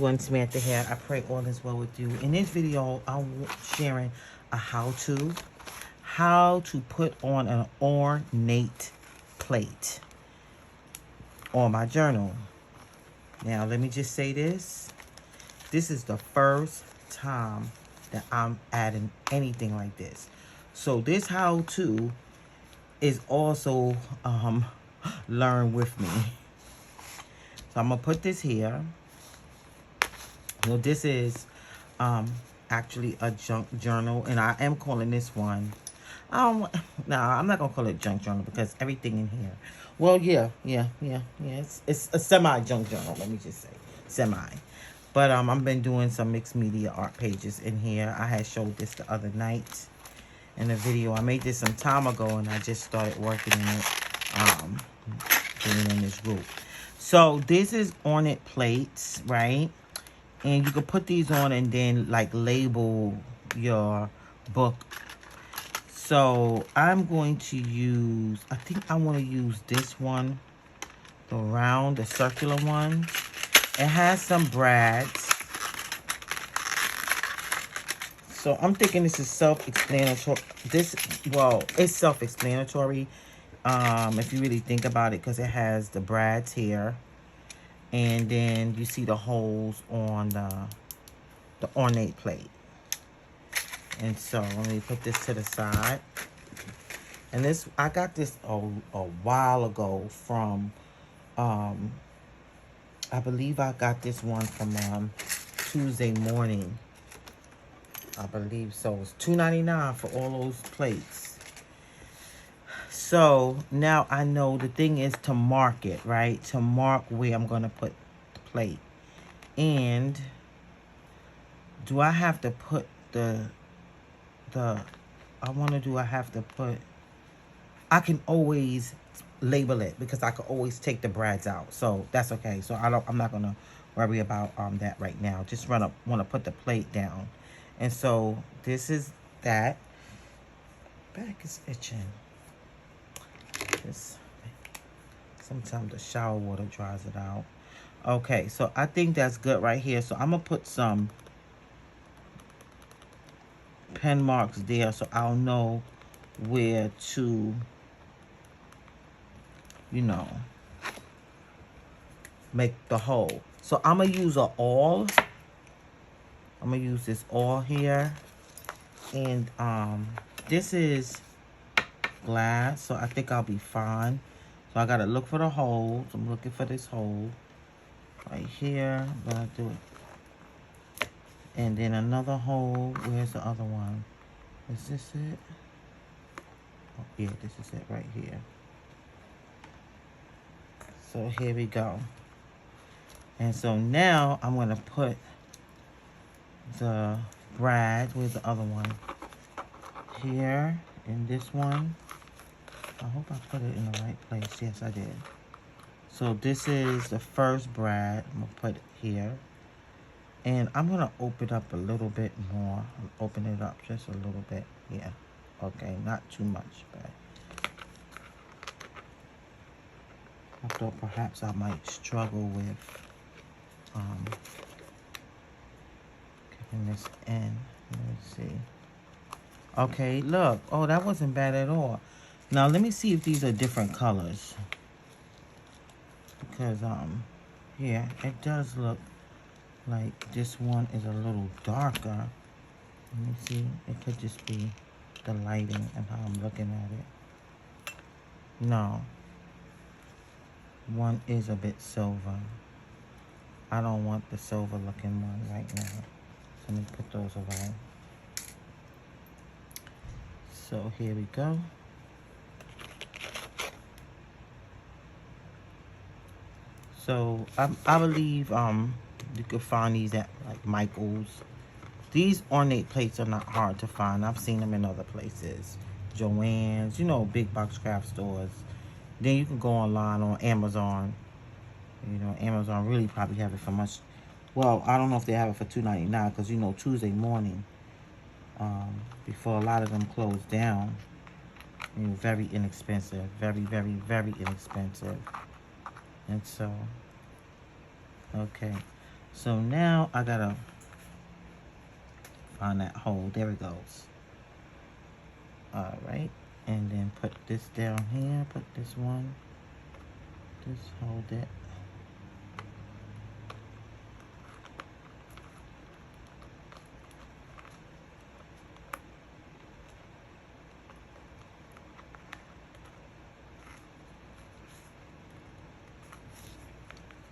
everyone, Samantha here. I pray all is well with you. In this video, I'm sharing a how-to put on an ornate plate on my journal. Now, let me just say this. This is the first time that I'm adding anything like this. So this how-to is also learn with me. So I'm gonna put this here. So this is actually a junk journal, and I am calling this one. No, I'm not gonna call it junk journal because everything in here. Well, yeah. It's a semi junk journal. Let me just say semi. But I've been doing some mixed media art pages in here. I had showed this the other night in a video. I made this some time ago, and I just started working in it. Doing in this group. So this is Ornate plates, right? And you can put these on and then like label your book. So I'm going to use, I think I want to use this one, the round, the circular one. It has some brads. So I'm thinking this is self-explanatory. It's self-explanatory if you really think about it, because it has the brads here. And then you see the holes on the ornate plate. And so let me put this to the side. And this, I got this a while ago from, I believe I got this one from Tuesday Morning. I believe so. It's $2.99 for all those plates. So now I know the thing is to mark it, right? To mark where I'm going to put the plate. And do I have to put I can always label it because I can always take the brads out. So that's okay. So I'm not going to worry about that right now. Just want to put the plate down. And so this is that. Back is itching. Sometimes the shower water dries it out. Okay, so I think that's good right here. So I'm going to put some pen marks there so I'll know where to, make the hole. So I'm going to use an awl. I'm going to use this awl here. And this is glass, so I think I'll be fine. So I got to look for the holes. I'm looking for this hole right here. I'm going to do it. And then another hole. Where's the other one? Is this it? Oh, yeah, this is it right here. So here we go. And so now I'm going to put the brad. Where's the other one? Here, in this one. I hope I put it in the right place. Yes, I did. So this is the first brad. I'm going to put it here. And I'm going to open it up a little bit more. Open it up just a little bit. Yeah. Okay, not too much, but I thought perhaps I might struggle with getting this in. Let me see. Okay, look. Oh, that wasn't bad at all. Now, let me see if these are different colors. Because, yeah, it does look like this one is a little darker. Let me see. It could just be the lighting and how I'm looking at it. No. One is a bit silver. I don't want the silver looking one right now. So let me put those away. So here we go. So I believe you could find these at like Michael's. These ornate plates are not hard to find. I've seen them in other places. Joann's, big box craft stores. Then you can go online on Amazon. Amazon really probably have it for much. Well, I don't know if they have it for $2.99 because Tuesday Morning, before a lot of them close down, very inexpensive, very, very, very inexpensive. And so, okay. So now I gotta find that hole. There it goes. All right, and then put this down here. Put this one. Just hold it.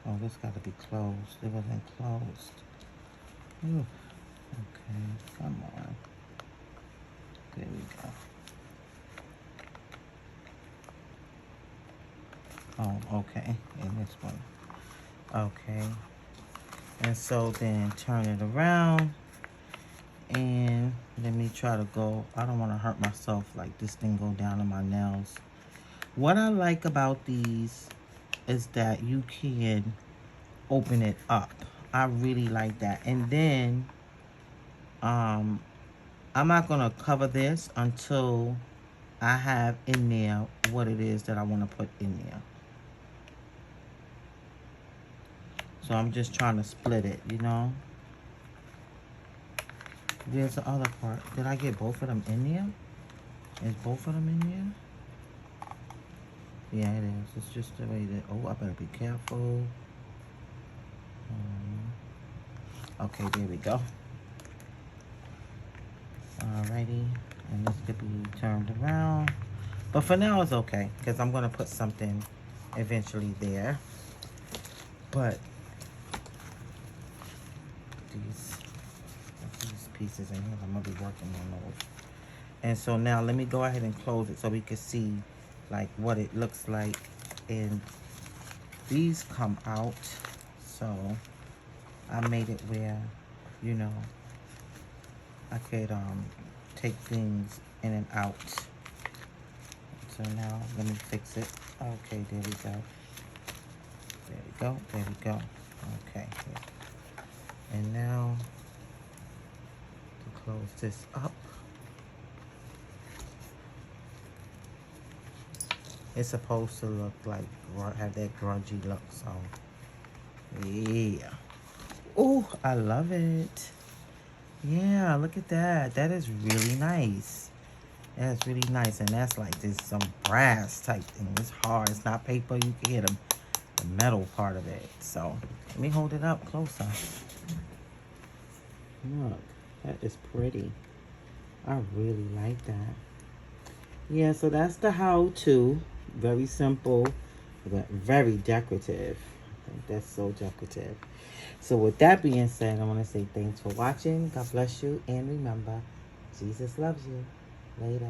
Oh, this got to be closed. It wasn't closed. Ooh. Okay, come on. There we go. Oh, okay. And this one. Okay. And so then turn it around. And let me try to go. I don't want to hurt myself like this thing go down in my nails. What I like about these is that you can open it up. I really like that. And then I'm not gonna cover this until I have in there what it is that I want to put in there. So I'm just trying to split it, you know. There's the other part. Did I get both of them in there? Is both of them in there? Yeah, it is. It's just the way that. Oh, I better be careful. Okay, there we go. Alrighty, and this could be turned around. But for now, it's okay, because I'm going to put something eventually there. But these pieces in here, I'm going to be working on those. And so now let me go ahead and close it so we can see like what it looks like. And these come out. So I made it where, you know, I could take things in and out. So now let me fix it. Okay, there we go. There we go. There we go. Okay. And now to close this up. It's supposed to look like, have that grungy look, so yeah. Oh, I love it. Yeah, look at that. That is really nice. That's really nice, and that's like just some brass type thing. It's hard. It's not paper. You can hear the metal part of it. So let me hold it up closer. Look, that is pretty. I really like that. Yeah, so that's the how-to. Very simple, but very decorative. I think that's so decorative. So with that being said, I want to say thanks for watching. God bless you. And remember, Jesus loves you. Later.